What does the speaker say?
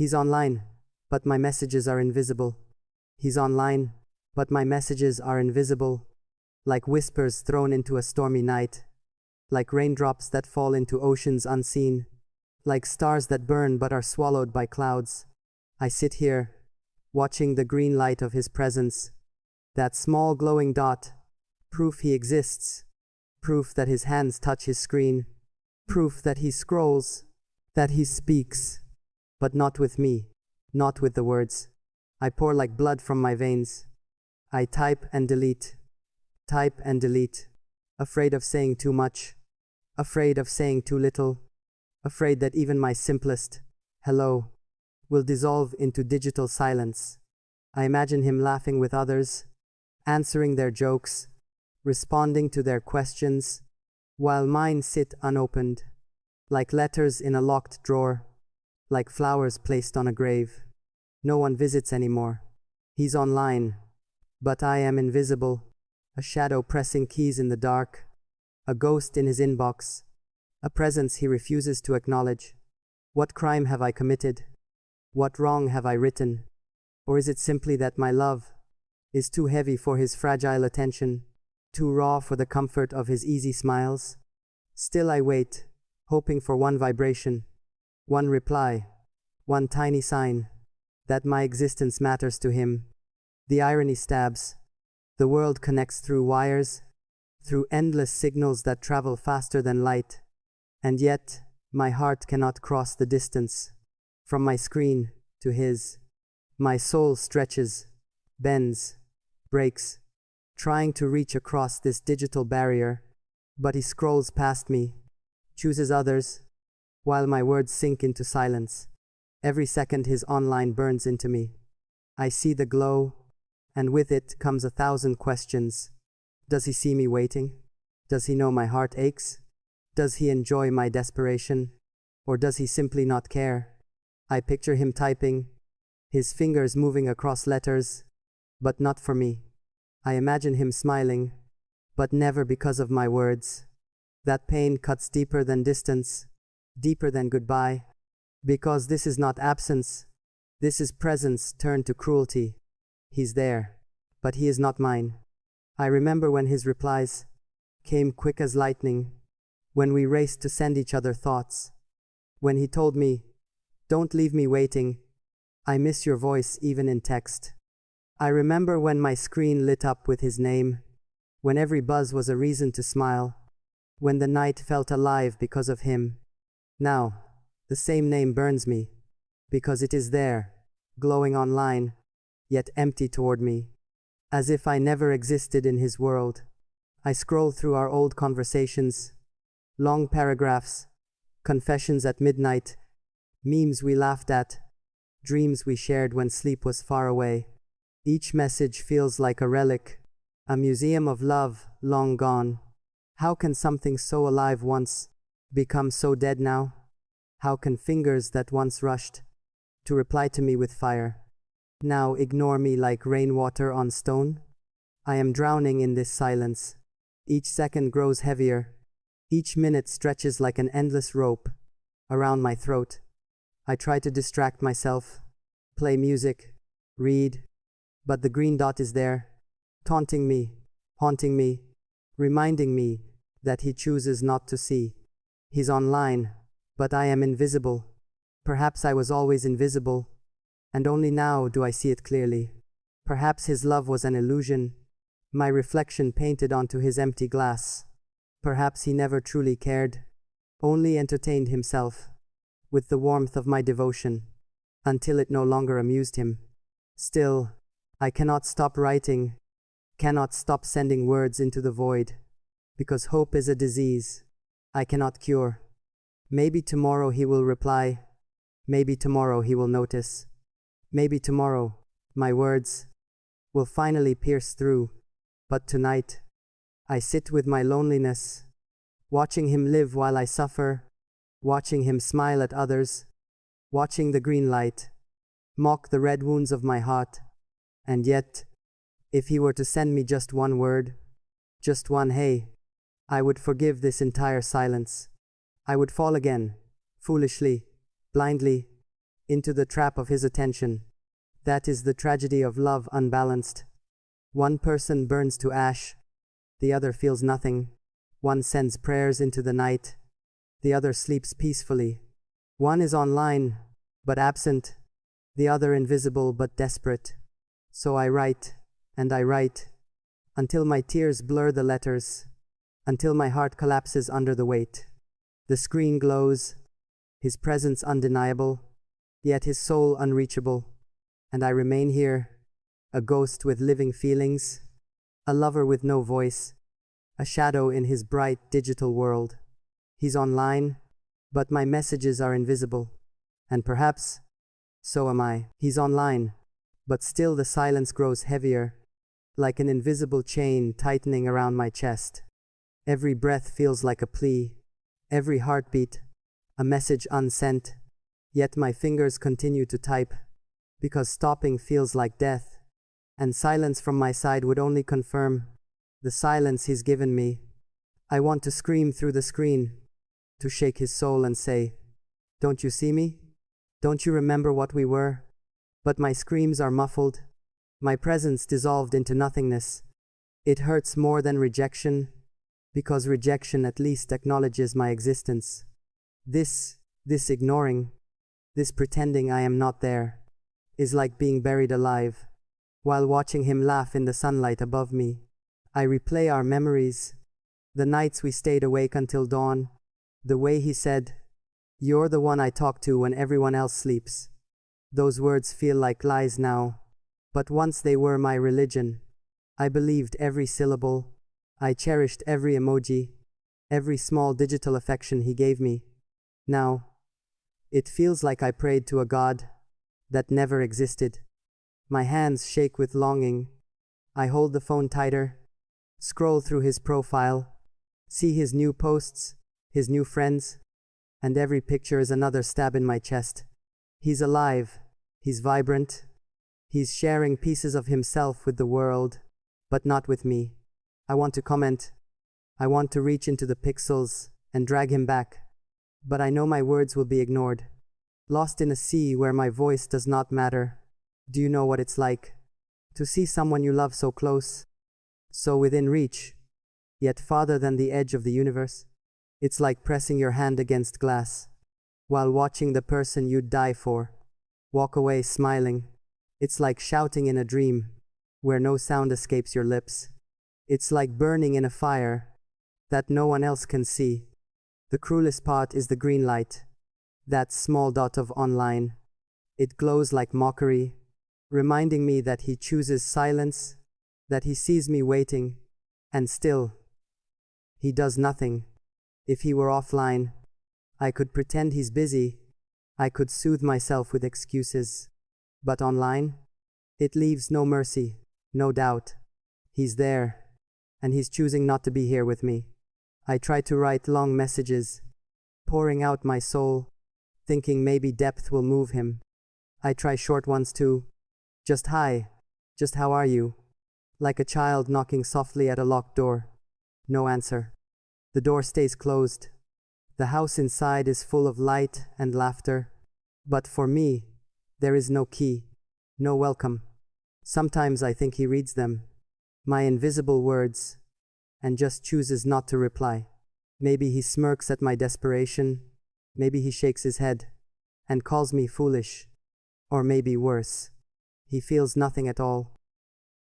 He's online, but my messages are invisible. He's online, but my messages are invisible. Like whispers thrown into a stormy night. Like raindrops that fall into oceans unseen. Like stars that burn but are swallowed by clouds. I sit here, watching the green light of his presence. That small glowing dot. Proof he exists. Proof that his hands touch his screen. Proof that he scrolls. That he speaks. But not with me. Not with the words. I pour like blood from my veins. I type and delete. Type and delete. Afraid of saying too much. Afraid of saying too little. Afraid that even my simplest hello will dissolve into digital silence. I imagine him laughing with others, answering their jokes, responding to their questions, while mine sit unopened, like letters in a locked drawer, like flowers placed on a grave. No one visits anymore. He's online, but I am invisible, a shadow pressing keys in the dark, a ghost in his inbox, a presence he refuses to acknowledge. What crime have I committed? What wrong have I written? Or is it simply that my love is too heavy for his fragile attention, too raw for the comfort of his easy smiles? Still I wait, hoping for one vibration, one reply, one tiny sign that my existence matters to him. The irony stabs. The world connects through wires, through endless signals that travel faster than light. And yet, my heart cannot cross the distance. From my screen to his, my soul stretches, bends, breaks, trying to reach across this digital barrier, but he scrolls past me, chooses others, while my words sink into silence. Every second his online burns into me. I see the glow, and with it comes 1,000 questions. Does he see me waiting? Does he know my heart aches? Does he enjoy my desperation? Or does he simply not care? I picture him typing, his fingers moving across letters, but not for me. I imagine him smiling, but never because of my words. That pain cuts deeper than distance, deeper than goodbye, because this is not absence, this is presence turned to cruelty. He's there, but he is not mine. I remember when his replies came quick as lightning, when we raced to send each other thoughts, when he told me, "Don't leave me waiting, I miss your voice even in text." I remember when my screen lit up with his name, when every buzz was a reason to smile, when the night felt alive because of him. Now, the same name burns me, because it is there, glowing online, yet empty toward me, as if I never existed in his world. I scroll through our old conversations, long paragraphs, confessions at midnight, memes we laughed at, dreams we shared when sleep was far away. Each message feels like a relic, a museum of love long gone. How can something so alive once become so dead now? How can fingers that once rushed to reply to me with fire now ignore me like rainwater on stone? I am drowning in this silence. Each second grows heavier. Each minute stretches like an endless rope around my throat. I try to distract myself, play music, read, but the green dot is there, taunting me, haunting me, reminding me that he chooses not to see. He's online, but I am invisible. Perhaps I was always invisible, and only now do I see it clearly. Perhaps his love was an illusion, my reflection painted onto his empty glass. Perhaps he never truly cared, only entertained himself with the warmth of my devotion, until it no longer amused him. Still, I cannot stop writing, cannot stop sending words into the void, because hope is a disease I cannot cure. Maybe tomorrow he will reply, maybe tomorrow he will notice, maybe tomorrow my words will finally pierce through, but tonight I sit with my loneliness, watching him live while I suffer, watching him smile at others, watching the green light mock the red wounds of my heart. And yet, if he were to send me just one word, just one hey, I would forgive this entire silence. I would fall again, foolishly, blindly, into the trap of his attention. That is the tragedy of love unbalanced. One person burns to ash, the other feels nothing. One sends prayers into the night, the other sleeps peacefully. One is online, but absent, the other invisible but desperate. So I write, and I write, until my tears blur the letters, until my heart collapses under the weight. The screen glows, his presence undeniable, yet his soul unreachable. And I remain here, a ghost with living feelings, a lover with no voice, a shadow in his bright digital world. He's online, but my messages are invisible. And perhaps, so am I. He's online, but still the silence grows heavier, like an invisible chain tightening around my chest. Every breath feels like a plea, every heartbeat, a message unsent. Yet my fingers continue to type, because stopping feels like death, and silence from my side would only confirm the silence he's given me. I want to scream through the screen, to shake his soul and say, "Don't you see me? Don't you remember what we were?" But my screams are muffled, my presence dissolved into nothingness. It hurts more than rejection, because rejection at least acknowledges my existence. This ignoring, this pretending I am not there, is like being buried alive. While watching him laugh in the sunlight above me, I replay our memories, the nights we stayed awake until dawn, the way he said, "You're the one I talk to when everyone else sleeps." Those words feel like lies now, but once they were my religion. I believed every syllable, I cherished every emoji, every small digital affection he gave me. Now, it feels like I prayed to a God that never existed. My hands shake with longing. I hold the phone tighter, scroll through his profile, see his new posts, his new friends, and every picture is another stab in my chest. He's alive, he's vibrant, he's sharing pieces of himself with the world, but not with me. I want to comment, I want to reach into the pixels and drag him back, but I know my words will be ignored. Lost in a sea where my voice does not matter. Do you know what it's like to see someone you love so close, so within reach, yet farther than the edge of the universe? It's like pressing your hand against glass, while watching the person you'd die for walk away smiling. It's like shouting in a dream, where no sound escapes your lips. It's like burning in a fire that no one else can see. The cruelest part is the green light, that small dot of online. It glows like mockery, reminding me that he chooses silence, that he sees me waiting, and still, he does nothing. If he were offline, I could pretend he's busy, I could soothe myself with excuses. But online, it leaves no mercy, no doubt. He's there, and he's choosing not to be here with me. I try to write long messages, pouring out my soul, thinking maybe depth will move him. I try short ones too. Just hi, just how are you? Like a child knocking softly at a locked door. No answer. The door stays closed. The house inside is full of light and laughter. But for me, there is no key, no welcome. Sometimes I think he reads them, my invisible words, and just chooses not to reply. Maybe he smirks at my desperation. Maybe he shakes his head and calls me foolish. Or maybe worse, he feels nothing at all.